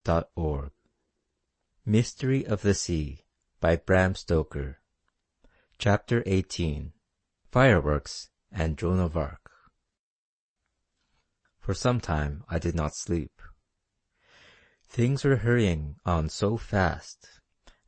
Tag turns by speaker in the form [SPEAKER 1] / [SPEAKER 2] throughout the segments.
[SPEAKER 1] BrandonWalker.org. Mystery of the Sea by Bram Stoker. Chapter 18. Fireworks and Joan of Arc. For some time I did not sleep. Things were hurrying on so fast,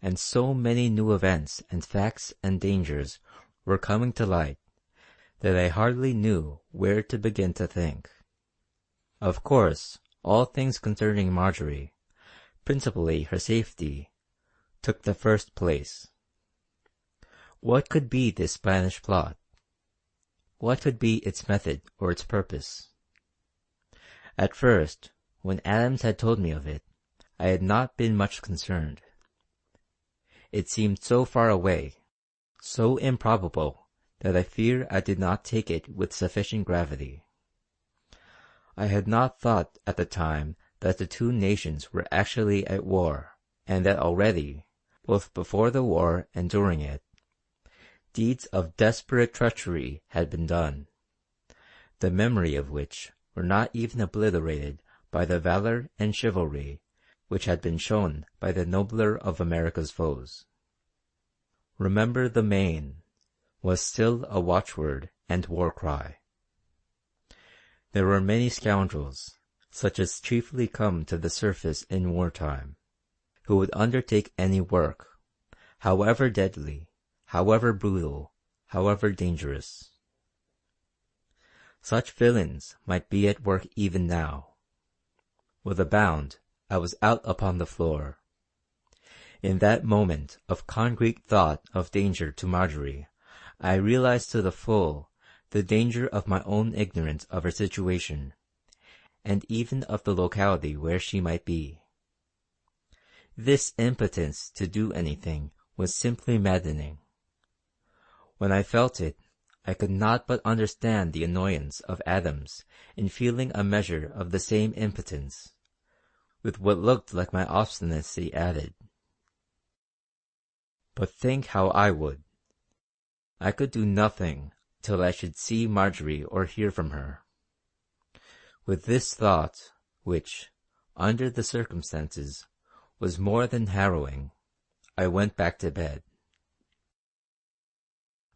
[SPEAKER 1] and so many new events and facts and dangers were coming to light, that I hardly knew where to begin to think. Of course, all things concerning Marjorie, principally her safety, took the first place. What could be this Spanish plot? What could be its method or its purpose? At first, when Adams had told me of it, I had not been much concerned. It seemed so far away, so improbable, that I fear I did not take it with sufficient gravity. I had not thought at the time that the two nations were actually at war, and that already, both before the war and during it, deeds of desperate treachery had been done, the memory of which were not even obliterated by the valor and chivalry which had been shown by the nobler of America's foes. "Remember the Maine" was still a watchword and war cry. There were many scoundrels, such as chiefly come to the surface in wartime, who would undertake any work, however deadly, however brutal, however dangerous. Such villains might be at work even now. With a bound, I was out upon the floor. In that moment of concrete thought of danger to Marjorie, I realized to the full the danger of my own ignorance of her situation, and even of the locality where she might be. This impotence to do anything was simply maddening. When I felt it, I could not but understand the annoyance of Adams in feeling a measure of the same impotence, with what looked like my obstinacy added. But think how I would. I could do nothing till I should see Marjorie or hear from her. With this thought, which, under the circumstances, was more than harrowing, I went back to bed.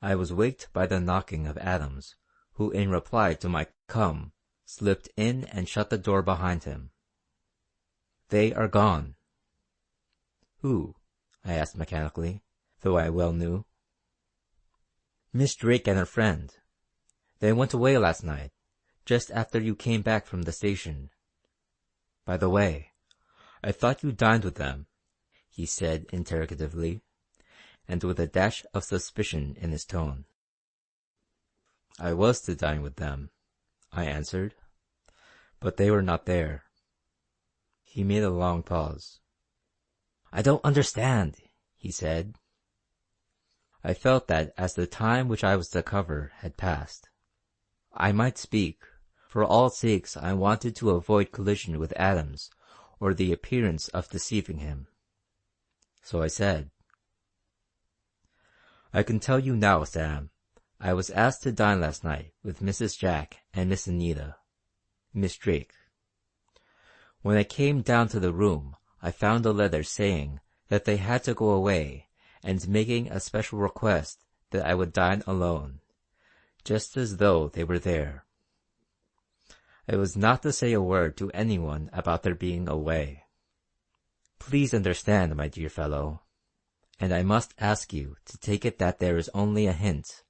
[SPEAKER 1] I was waked by the knocking of Adams, who in reply to my "come," slipped in and shut the door behind him. "They are gone." "Who?" I asked mechanically, though I well knew. "Miss Drake and her friend. They went away last night, just after you came back from the station. By the way, I thought you dined with them," he said interrogatively, and with a dash of suspicion in his tone. "I was to dine with them," I answered, "but they were not there." He made a long pause. "I don't understand," he said. I felt that as the time which I was to cover had passed, I might speak. For all sakes I wanted to avoid collision with Adams or the appearance of deceiving him. So I said, "I can tell you now, Sam, I was asked to dine last night with Mrs. Jack and Miss Anita, Miss Drake. When I came down to the room, I found a letter saying that they had to go away and making a special request that I would dine alone, just as though they were there. I was not to say a word to anyone about their being away. Please understand, my dear fellow, and I must ask you to take it that there is only a hint,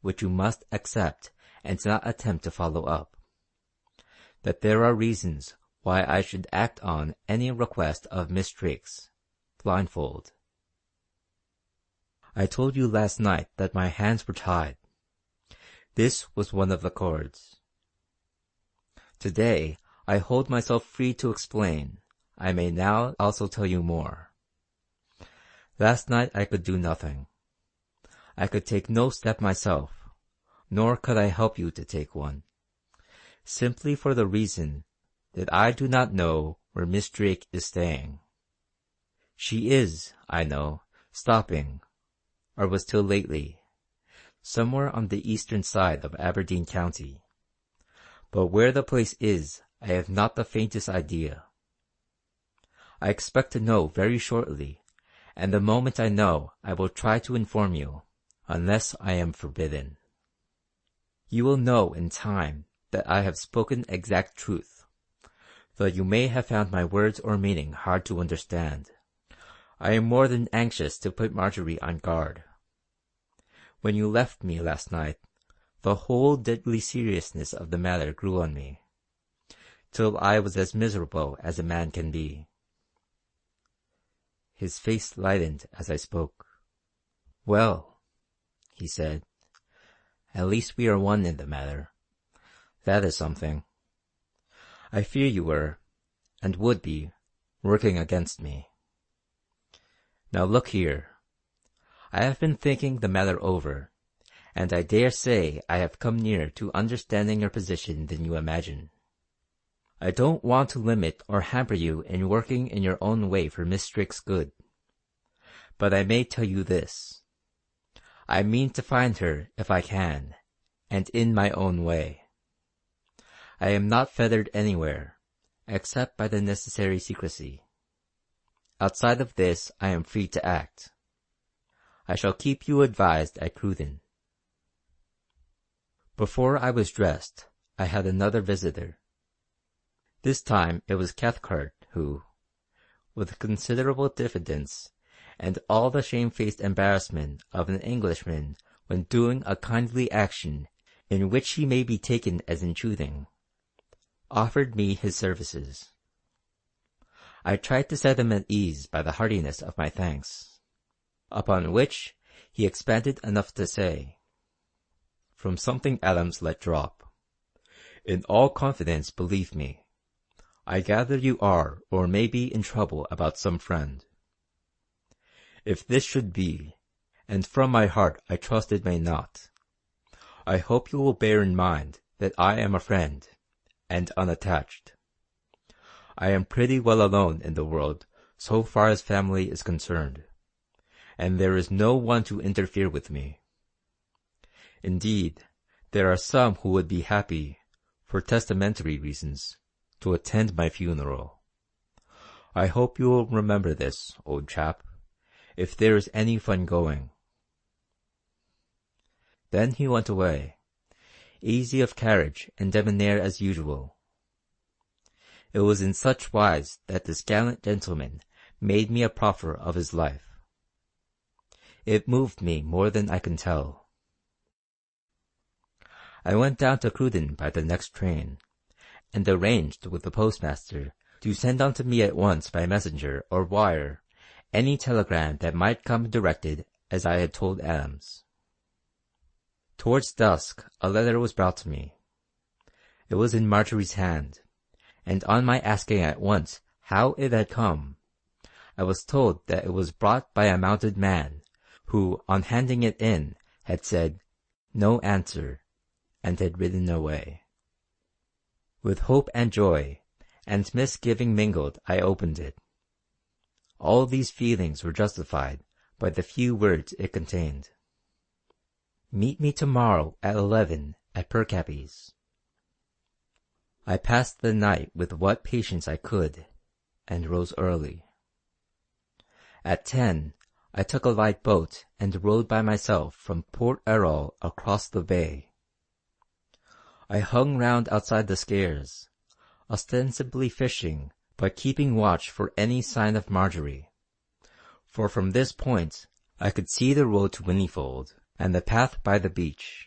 [SPEAKER 1] which you must accept and not attempt to follow up, that there are reasons why I should act on any request of Miss Drake's, blindfold. I told you last night that my hands were tied. This was one of the cords. Today I hold myself free to explain. I may now also tell you more. Last night I could do nothing. I could take no step myself, nor could I help you to take one, simply for the reason that I do not know where Miss Drake is staying. She is, I know, stopping, or was till lately, somewhere on the eastern side of Aberdeen County, but where the place is I have not the faintest idea. I expect to know very shortly, and the moment I know, I will try to inform you, unless I am forbidden. You will know in time that I have spoken exact truth, though you may have found my words or meaning hard to understand. I am more than anxious to put Marjorie on guard. When you left me last night, the whole deadly seriousness of the matter grew on me, till I was as miserable as a man can be. His face lightened as I spoke. "Well," he said, "at least we are one in the matter. That is something. I fear you were, and would be, working against me. Now look here. I have been thinking the matter over, and I dare say I have come nearer to understanding your position than you imagine. I don't want to limit or hamper you in working in your own way for Miss Strick's good. But I may tell you this. I mean to find her if I can, and in my own way. I am not fettered anywhere, except by the necessary secrecy. Outside of this I am free to act. I shall keep you advised at Cruden." Before I was dressed, I had another visitor. This time it was Cathcart who, with considerable diffidence, and all the shamefaced embarrassment of an Englishman when doing a kindly action in which he may be taken as intruding, offered me his services. I tried to set him at ease by the heartiness of my thanks, upon which he expanded enough to say, "From something Adams let drop. In all confidence, believe me, I gather you are or may be in trouble about some friend. If this should be, and from my heart I trust it may not, I hope you will bear in mind that I am a friend, and unattached. I am pretty well alone in the world so far as family is concerned, and there is no one to interfere with me. Indeed, there are some who would be happy, for testamentary reasons, to attend my funeral. I hope you will remember this, old chap, if there is any fun going." Then he went away, easy of carriage and debonair as usual. It was in such wise that this gallant gentleman made me a proffer of his life. It moved me more than I can tell. I went down to Cruden by the next train, and arranged with the postmaster to send on to me at once by messenger or wire any telegram that might come directed as I had told Adams. Towards dusk a letter was brought to me. It was in Marjorie's hand, and on my asking at once how it had come, I was told that it was brought by a mounted man, who, on handing it in, had said, "No answer," and had ridden away. With hope and joy, and misgiving mingled, I opened it. All these feelings were justified by the few words it contained. "Meet me tomorrow at 11 at Pircappies." I passed the night with what patience I could, and rose early. At 10 I took a light boat and rowed by myself from Port Erroll across the bay. I hung round outside the Skares, ostensibly fishing, but keeping watch for any sign of Marjorie, for from this point I could see the road to Whinnyfold, and the path by the beach.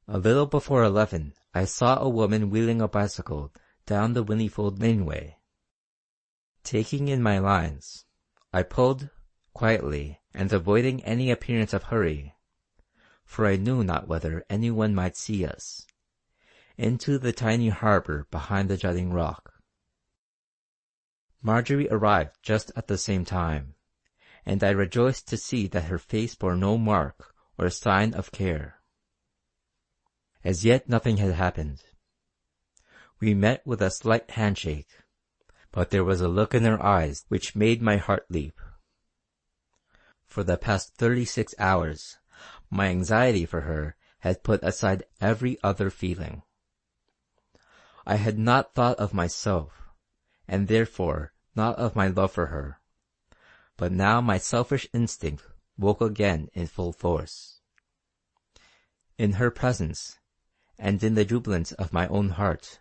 [SPEAKER 1] A little before 11 I saw a woman wheeling a bicycle down the Whinnyfold laneway. Taking in my lines, I pulled, quietly, and avoiding any appearance of hurry, for I knew not whether any one might see us, into the tiny harbour behind the jutting rock. Marjorie arrived just at the same time, and I rejoiced to see that her face bore no mark or sign of care. As yet nothing had happened. We met with a slight handshake, but there was a look in her eyes which made my heart leap. For the past 36 hours, my anxiety for her had put aside every other feeling. I had not thought of myself, and therefore not of my love for her, but now my selfish instinct woke again in full force. In her presence, and in the jubilance of my own heart,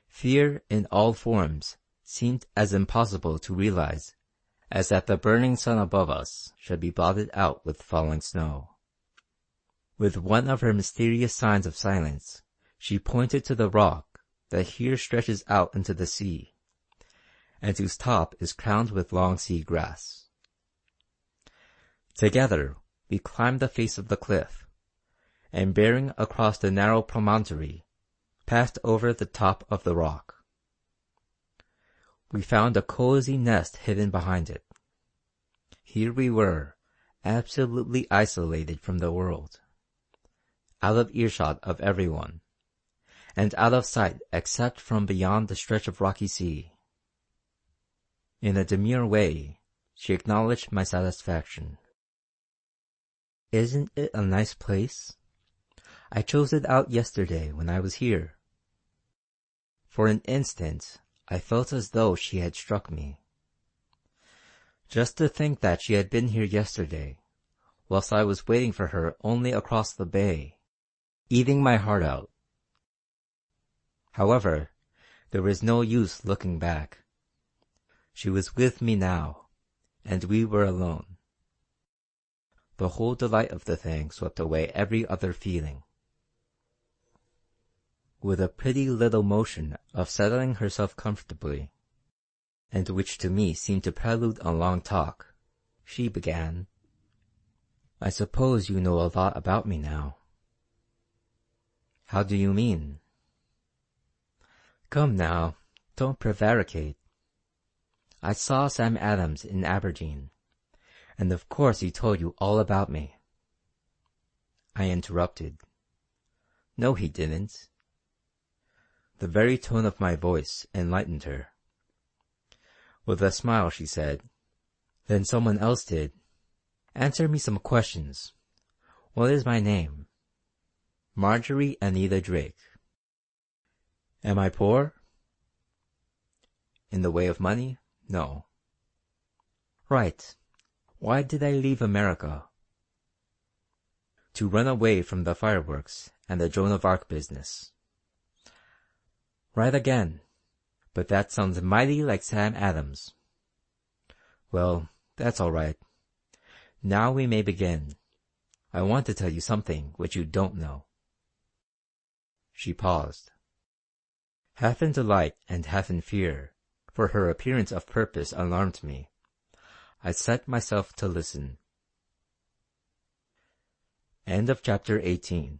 [SPEAKER 1] fear in all forms seemed as impossible to realize as that the burning sun above us should be blotted out with falling snow. With one of her mysterious signs of silence, she pointed to the rock that here stretches out into the sea, and whose top is crowned with long sea grass. Together we climbed the face of the cliff, and bearing across the narrow promontory, passed over the top of the rock. We found a cozy nest hidden behind it. Here we were, absolutely isolated from the world, out of earshot of everyone, and out of sight except from beyond the stretch of rocky sea. In a demure way, she acknowledged my satisfaction. "Isn't it a nice place? I chose it out yesterday when I was here." For an instant, I felt as though she had struck me. Just to think that she had been here yesterday, whilst I was waiting for her only across the bay, eating my heart out. However, there was no use looking back. She was with me now, and we were alone. The whole delight of the thing swept away every other feeling. With a pretty little motion of settling herself comfortably, and which to me seemed to prelude a long talk, she began, "I suppose you know a lot about me now." "How do you mean?" "Come now, don't prevaricate. I saw Sam Adams in Aberdeen, and of course he told you all about me." I interrupted. "No, he didn't." The very tone of my voice enlightened her. With a smile she said, "Then someone else did. Answer me some questions. What is my name?" "Marjorie Anita Drake." "Am I poor?" "In the way of money, no." "Right. Why did I leave America?" "To run away from the fireworks and the Joan of Arc business." "Right again. But that sounds mighty like Sam Adams." "Well, that's all right. Now we may begin. I want to tell you something which you don't know." She paused. Half in delight and half in fear, for her appearance of purpose alarmed me, I set myself to listen. End of chapter 18.